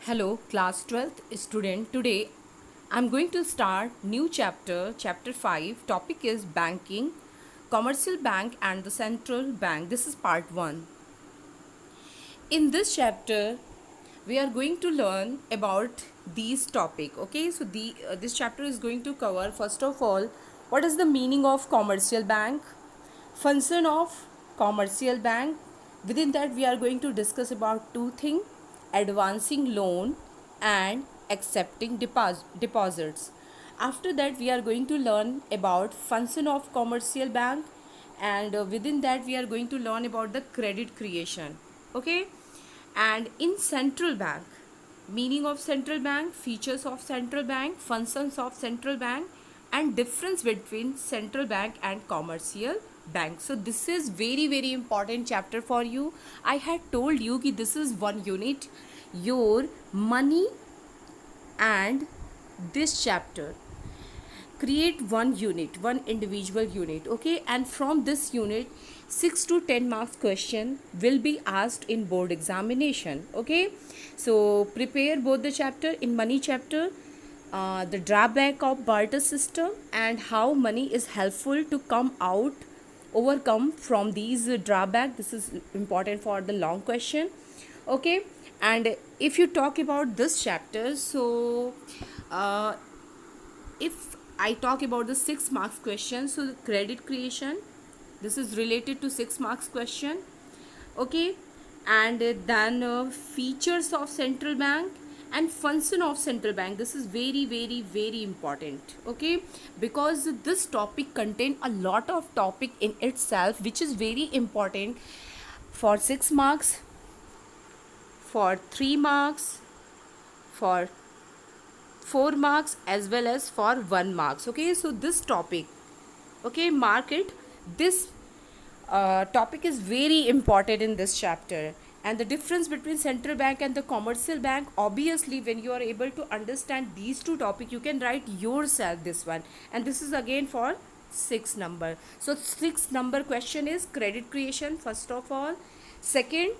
Hello, class 12th student. Today I'm going to start new chapter 5. Topic is banking, commercial bank and the central bank. This is part 1. In this chapter we are going to learn about these topic. Okay, so this chapter is going to cover first of all what is the meaning of commercial bank, function of commercial bank. Within that we are going to discuss about two things: advancing loan and accepting deposits. After that we are going to learn about function of commercial bank, and within that we are going to learn about the credit creation. Okay, and in central bank, meaning of central bank, features of central bank, functions of central bank, and difference between central bank and commercial bank. So this is very important chapter for you. I had told you कि this is one unit, your money, and this chapter create one individual unit. Okay, and from this unit 6 to 10 marks question will be asked in board examination. Okay, so prepare both the chapter. In money chapter, the drawback of barter system and how money is helpful to overcome from these drawback. This is important for the long question. Okay, and if you talk about this chapter, so uh, if I talk about the 6 marks question, so the credit creation, this is related to 6 marks question. Okay, and then features of central bank and function of central bank. This is very important. Okay, because this topic contain a lot of topic in itself, which is very important for 6 marks, for 3 marks, for 4 marks, as well as for 1 marks. Okay, so this topic, okay, mark it. This topic is very important in this chapter. And the difference between central bank and the commercial bank, obviously when you are able to understand these two topics, you can write yourself this one. And this is again for 6 number. So 6 number question is credit creation first of all, second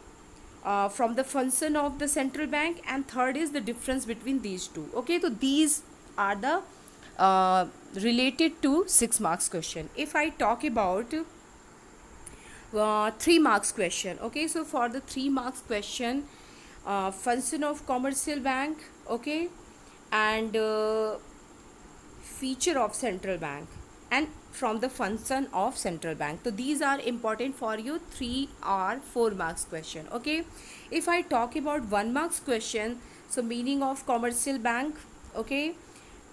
from the function of the central bank, and third is the difference between these two. Okay, so these are the related to 6 marks question. If I talk about 3 marks question, okay, so for the 3 marks question, function of commercial bank, okay, and feature of central bank, and from the function of central bank. So these are important for you 3 or 4 marks question. Okay, if I talk about 1 marks question, so meaning of commercial bank, okay,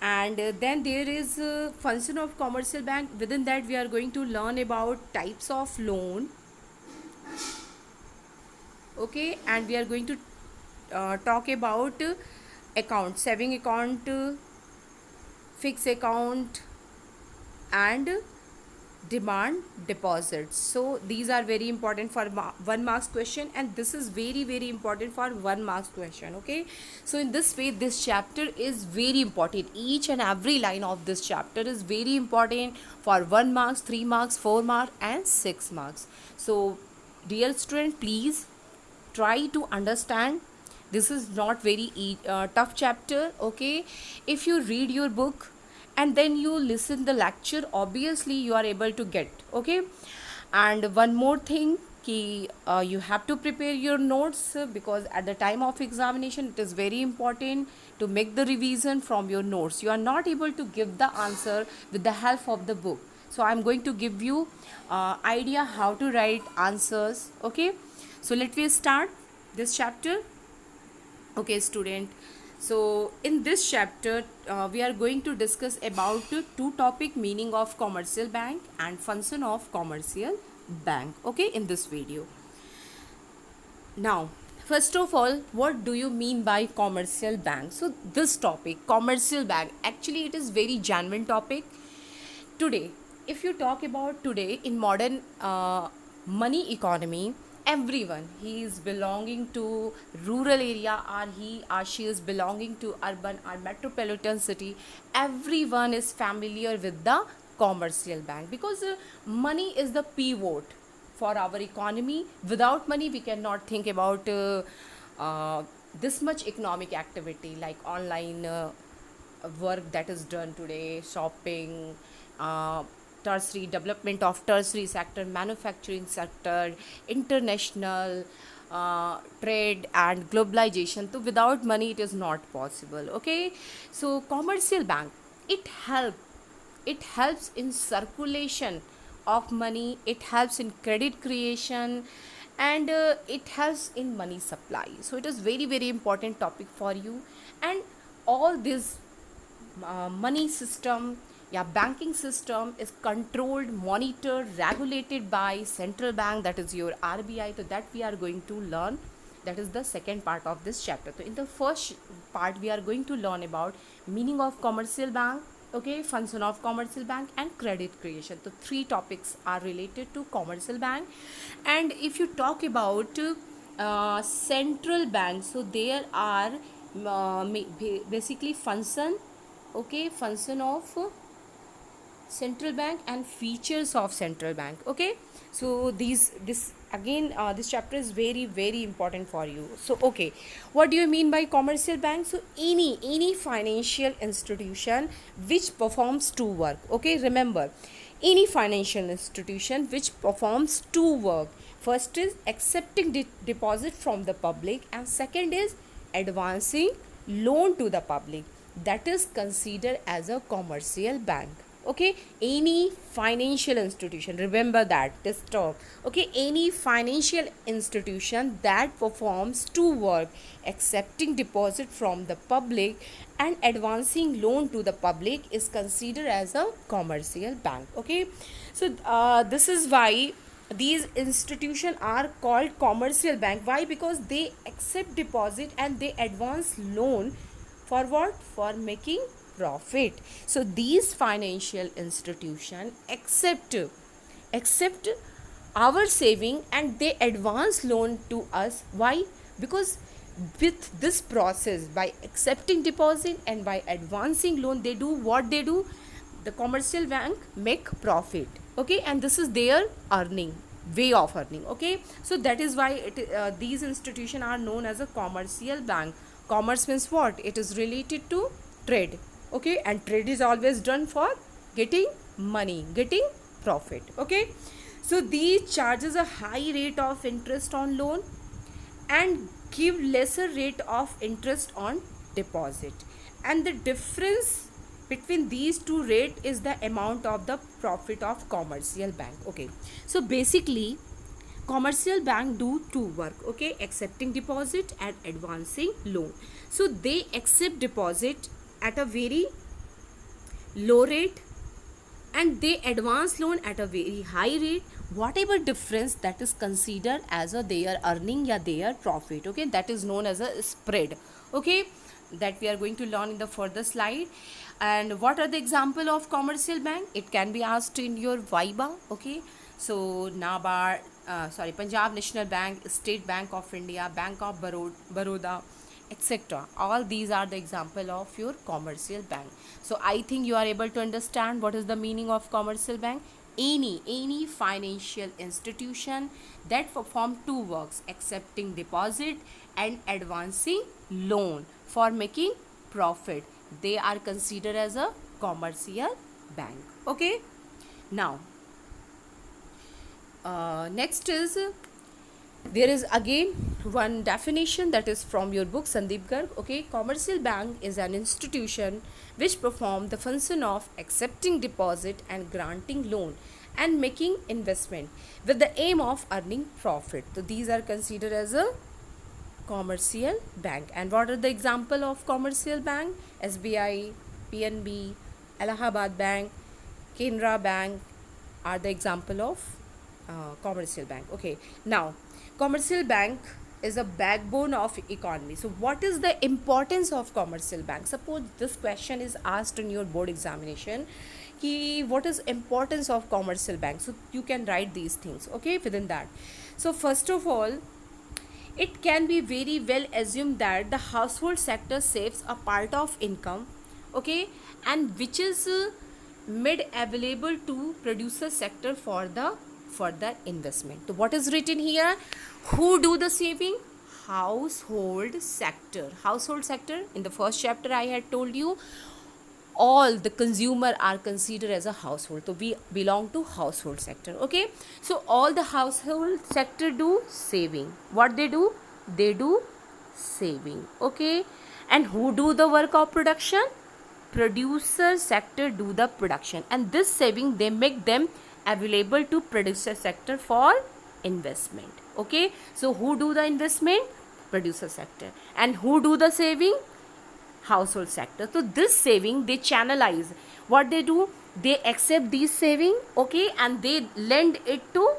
and then there is function of commercial bank. Within that we are going to learn about types of loan. Okay, and we are going to talk about account, saving account, fixed account, and demand deposits. So these are very important for 1 marks question, and this is very important for 1 marks question. Okay, so in this way this chapter is very important. Each and every line of this chapter is very important for 1 marks, 3 marks, 4 marks, and 6 marks. So dear student, please try to understand. This is not very tough chapter. Okay, if you read your book and then you listen the lecture, obviously you are able to get. Okay, and one more thing, you have to prepare your notes, because at the time of examination it is very important to make the revision from your notes. You are not able to give the answer with the help of the book, so I'm going to give you idea how to write answers. Okay, so let me start this chapter. Okay, student, so in this chapter we are going to discuss about two topic: meaning of commercial bank and function of commercial bank. Okay, in this video. Now, first of all, what do you mean by commercial bank? So this topic, commercial bank, actually it is very genuine topic today. If you talk about today in modern money economy, everyone, he is belonging to rural area, or he or she is belonging to urban or metropolitan city, everyone is familiar with the commercial bank, because money is the pivot for our economy. Without money we cannot think about this much economic activity like online work that is done today, shopping, uh, tertiary development of tertiary sector, manufacturing sector, international trade and globalization. So without money it is not possible. Okay, so commercial bank, it helps, it helps in circulation of money, it helps in credit creation, and it helps in money supply. So it is very very important topic for you. And all this money system, yeah, banking system is controlled, monitored, regulated by central bank, that is your RBI. So that we are going to learn, that is the second part of this chapter. So in the first part we are going to learn about meaning of commercial bank, okay, function of commercial bank, and credit creation. So three topics are related to commercial bank. And if you talk about central bank, so there are basically function, okay, function of central bank and features of central bank. Okay, so this again, this chapter is very very important for you. So okay, what do you mean by commercial bank? So any financial institution which performs two work. Okay, remember, any financial institution which performs two work. First is accepting deposit from the public, and second is advancing loan to the public, that is considered as a commercial bank. Okay, any financial institution, remember that this term. Okay, any financial institution that performs two work, accepting deposit from the public and advancing loan to the public, is considered as a commercial bank. Okay, so this is why these institutions are called commercial bank. Why? Because they accept deposit and they advance loan for what? For making profit. So these financial institutions accept our saving and they advance loan to us. Why? Because with this process, by accepting deposit and by advancing loan, they do what they do, the commercial bank make profit. Okay, and this is their earning, way of earning. Okay, so that is why these institutions are known as a commercial bank. Commerce means what? It is related to trade. Okay, and trade is always done for getting money, getting profit. Okay, so these charges a high rate of interest on loan and give lesser rate of interest on deposit, and the difference between these two rate is the amount of the profit of commercial bank. Okay, so basically commercial bank do two work. Okay, accepting deposit and advancing loan. So they accept deposit at a very low rate and they advance loan at a very high rate. Whatever difference, that is considered as a their earning, yeah, their profit. Okay, that is known as a spread. Okay, that we are going to learn in the further slide. And what are the example of commercial bank? It can be asked in your viva. Okay, so NABARD, Punjab National Bank, State Bank of India, Bank of Baroda, etc. All these are the example of your commercial bank. So I think you are able to understand what is the meaning of commercial bank. Any financial institution that perform two works, accepting deposit and advancing loan for making profit, they are considered as a commercial bank. Okay, now next is there is again one definition that is from your book Sandeep Garg. Okay, commercial bank is an institution which perform the function of accepting deposit and granting loan and making investment with the aim of earning profit. So these are considered as a commercial bank. And what are the example of commercial bank? SBI, PNB, Allahabad Bank, Canara Bank are the example of commercial bank. Okay, now commercial bank is a backbone of economy. So what is the importance of commercial bank? Suppose this question is asked in your board examination, ki what is importance of commercial bank? So you can write these things, okay, within that. So first of all, it can be very well assumed that the household sector saves a part of income, okay, and which is made available to producer sector for the further investment. So what is written here? Who do the saving? household sector. Household sector, in the first chapter I had told you, all the consumer are considered as a household, so we belong to household sector. Okay, so all the household sector do saving. What they do? They do saving. Okay, and who do the work of production? Producer sector do the production, and this saving they make them available to producer sector for investment. Okay, so who do the investment? Producer sector. And who do the saving? Household sector. So this saving they channelize. What they do? They accept these saving, okay, and they lend it to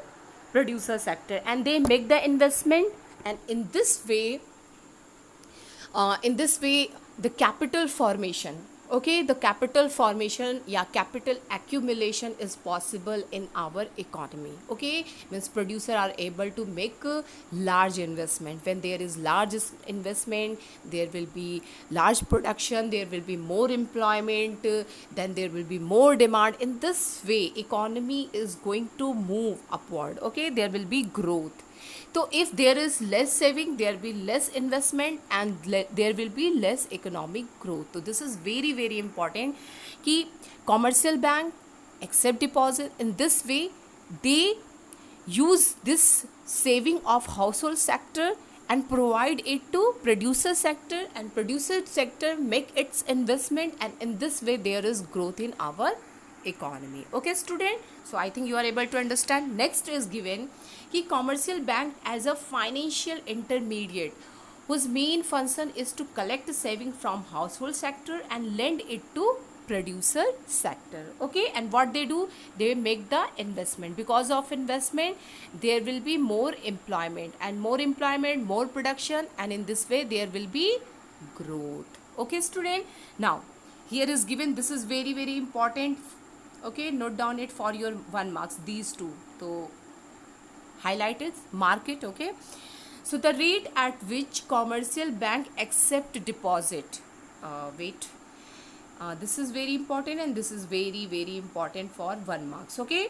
producer sector, and they make the investment. And in this way the capital formation, okay, the capital formation, yeah, capital accumulation is possible in our economy. Okay, means producer are able to make a large investment. When there is large investment, there will be large production, there will be more employment, then there will be more demand. In this way economy is going to move upward. Okay, there will be growth. So if there is less saving, there will be less investment, and there will be less economic growth. So this is very very important कि commercial bank accept deposit. In this way they use this saving of household sector and provide it to producer sector, and producer sector make its investment, and in this way there is growth in our economy. Okay student, so I think you are able to understand. Next is given कि commercial bank as a financial intermediate whose main function is to collect saving from household sector and lend it to producer sector. Okay, and what they do? They make the investment. Because of investment there will be more employment, and more employment, more production, and in this way there will be growth. Okay student, now here is given, this is very very important. Okay, note down it for your 1 marks, these two. So highlight it, mark it. Okay, so the rate at which commercial bank accept deposit, this is very important, and this is very very important for 1 marks. Okay,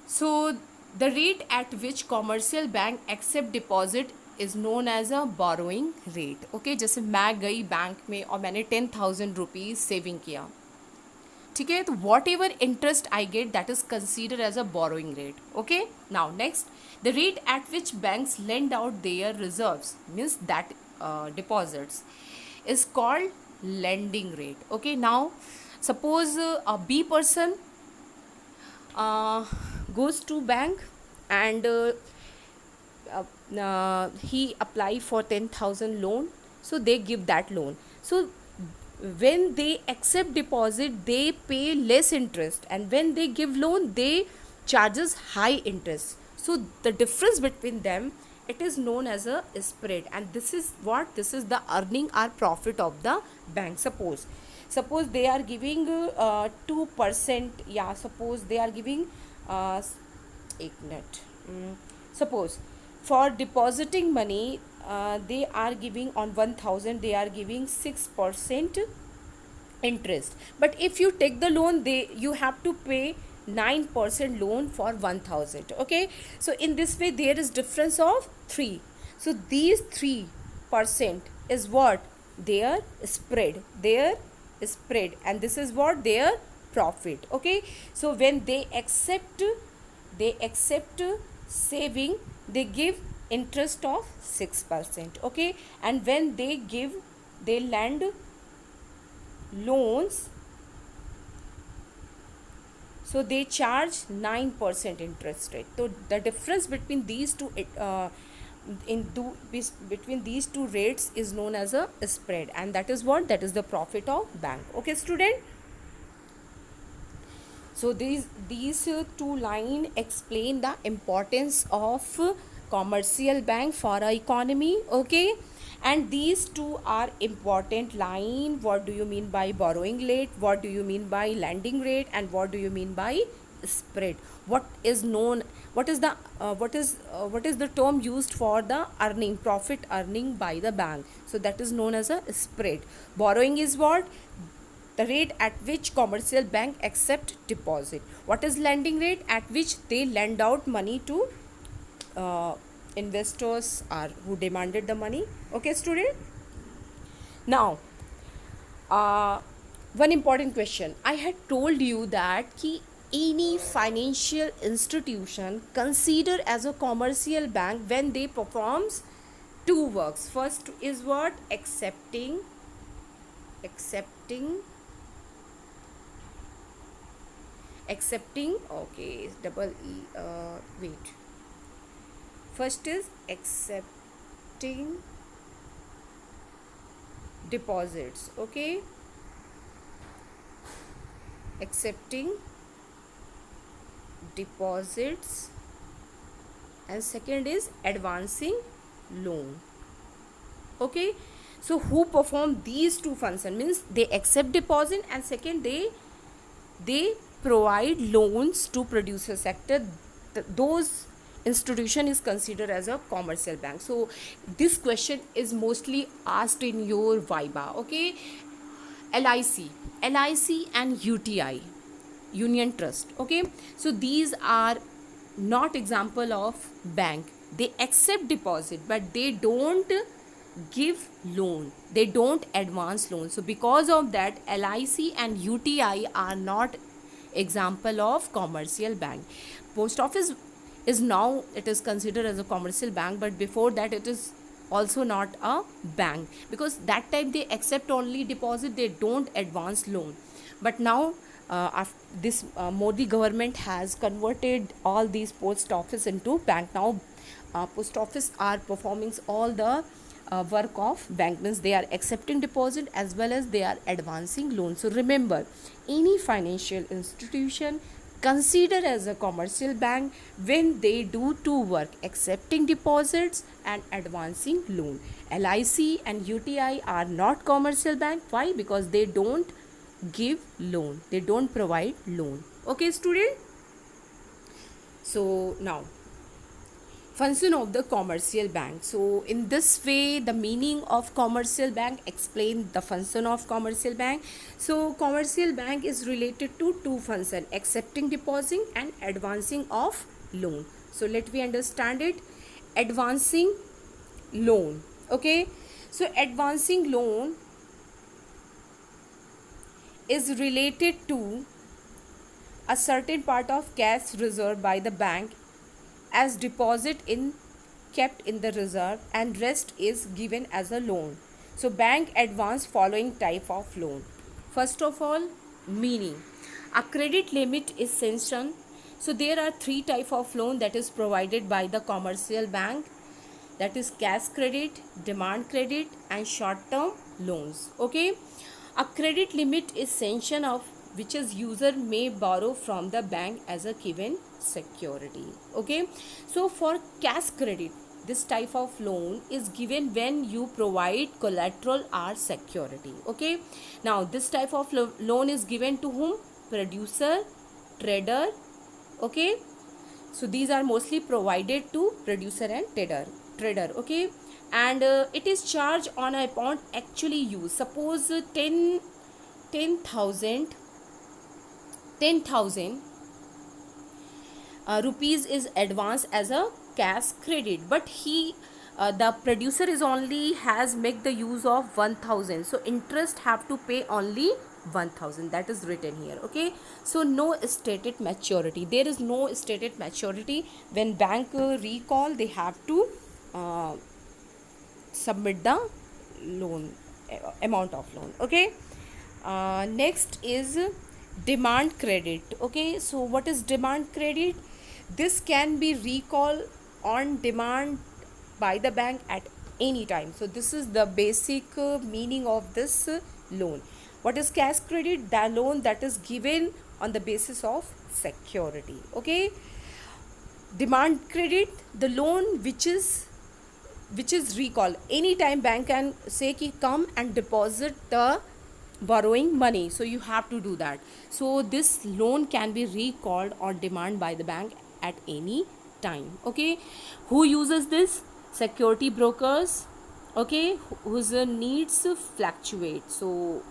so the rate at which commercial bank accept deposit is known as a borrowing rate. Okay, जैसे मैं गई bank में और मैंने 10,000 rupees saving किया, ठीक है, तो whatever interest I get that is consider as a borrowing rate. Okay, now next, the rate at which banks lend out their reserves means that deposits is called lending rate. Okay, now suppose a B person goes to bank and he apply for 10,000 loan, so they give that loan. So when they accept deposit they pay less interest, and when they give loan they charges high interest. So the difference between them, it is known as a spread, and this is what, this is the earning or profit of the bank. Suppose they are giving 2%, yeah, suppose they are giving एक minute, suppose for depositing money they are giving on 1,000 they are giving 6% interest, but if you take the loan you have to pay 9% loan for 1,000. Okay, so in this way there is difference of 3. So these 3% is what? Their spread, and this is what? Their profit. Okay, so when they accept saving, they give interest of 6%. Okay, and when they lend loans, so they charge 9% interest rate. So the difference between these two between these two rates is known as a spread, and that is what? That is the profit of bank. Okay student, so these two lines explain the importance of commercial bank for our economy. Okay, and these two are important line. What do you mean by borrowing rate? What do you mean by lending rate? And what do you mean by spread? What is the term used for the earning, profit earning by the bank? So that is known as a spread. Borrowing is what? The rate at which commercial bank accept deposit. What is lending rate? At which they lend out money to investors are who demanded the money. Okay, student. Now, uh, one important question. I had told you that ki any financial institution consider as a commercial bank when they performs two works. First is what? Accepting, okay, double e, wait, first is accepting deposits. Okay, accepting deposits, and second is advancing loan. Okay, so who perform these two functions means they accept deposit, and second they provide loans to producer sector. Those institution is considered as a commercial bank. So this question is mostly asked in your viva. Okay, LIC and UTI, Union Trust. Okay, so these are not example of bank. They accept deposit but they don't give loan, they don't advance loan. So because of that, LIC and UTI are not example of commercial bank. Post office is now it is considered as a commercial bank, but before that it is also not a bank, because that time they accept only deposit, they don't advance loan. But now this Modi government has converted all these post office into bank. Now post office are performing all the work of bank, means they are accepting deposit as well as they are advancing loan. So remember, any financial institution consider as a commercial bank when they do two work: accepting deposits and advancing loan. LIC and UTI are not commercial bank. Why? Because they don't give loan, they don't provide loan. Okay, student. So now, function of the commercial bank. So in this way the meaning of commercial bank explain the function of commercial bank. So commercial bank is related to two function: accepting deposit and advancing of loan. So let me understand it. Advancing loan. Okay, so advancing loan is related to a certain part of cash reserved by the bank as deposit in kept in the reserve, and rest is given as a loan. So bank advance following type of loan. First of all, meaning a credit limit is sanctioned. So there are three type of loan that is provided by the commercial bank, that is cash credit, demand credit, and short term loans. Okay, a credit limit is sanction of which is user may borrow from the bank as a given security. Okay, so for cash credit, this type of loan is given when you provide collateral or security. Okay, now this type of loan is given to whom? Producer, trader. Okay, so these are mostly provided to producer and trader. Okay, and it is charged on upon actually used. Suppose 10,000 rupees is advanced as a cash credit, but the producer is only has make the use of 1,000, so interest have to pay only 1,000. That is written here. Okay, so no stated maturity, there is no stated maturity. When bank recall, they have to submit the loan amount of loan. Okay, next is demand credit. Okay, so what is demand credit? This can be recalled on demand by the bank at any time. So this is the basic meaning of this loan. What is cash credit? The loan that is given on the basis of security. Okay, demand credit, the loan which is recalled anytime. Bank can say ki come and deposit the borrowing money, so you have to do that. So this loan can be recalled on demand by the bank at any time. Okay, who uses this? Security brokers. Okay, whose needs fluctuate. So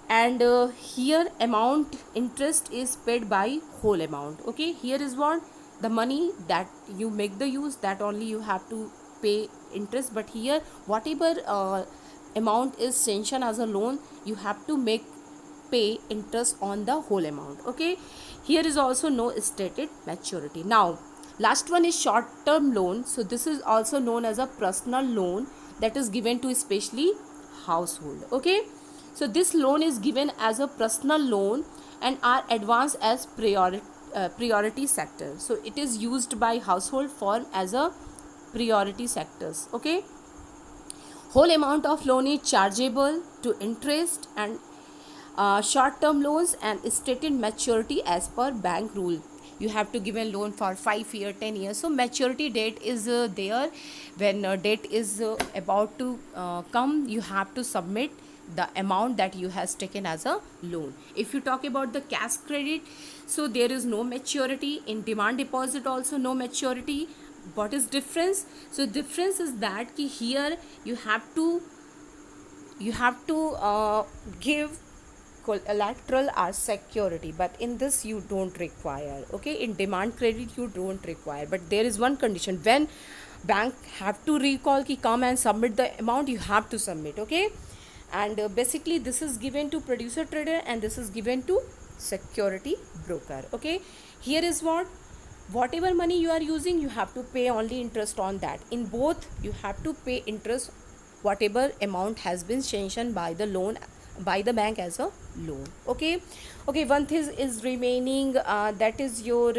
and here amount interest is paid by whole amount. Okay, here is what the money that you make the use, that only you have to pay interest. But here whatever amount is sanctioned as a loan, you have to make pay interest on the whole amount. Okay, here is also no stated maturity. Now last one is short term loan. So this is also known as a personal loan that is given to especially household. Okay, so this loan is given as a personal loan and are advanced as priority sector. So it is used by household form as a priority sectors. Okay, whole amount of loan is chargeable to interest and short term loans and stated maturity as per bank rule. You have to give a loan for 5 year 10 years, so maturity date is there. When date is about to come, you have to submit the amount that you has taken as a loan. If you talk about the cash credit, so there is no maturity. In demand deposit also no maturity. What is difference? So difference is that ki here you have to give collateral or security, but in this you don't require. Okay, in demand credit you don't require, but there is one condition: when bank have to recall ki come and submit the amount, you have to submit. Okay, and basically this is given to producer trader and this is given to security broker. Okay, here is whatever money you are using, you have to pay only interest on that. In both you have to pay interest whatever amount has been sanctioned by the loan, by the bank as a loan. Okay, okay, one thing is remaining, that is your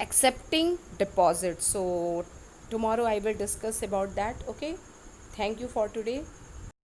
accepting deposit. So tomorrow I will discuss about that. Okay, thank you for today.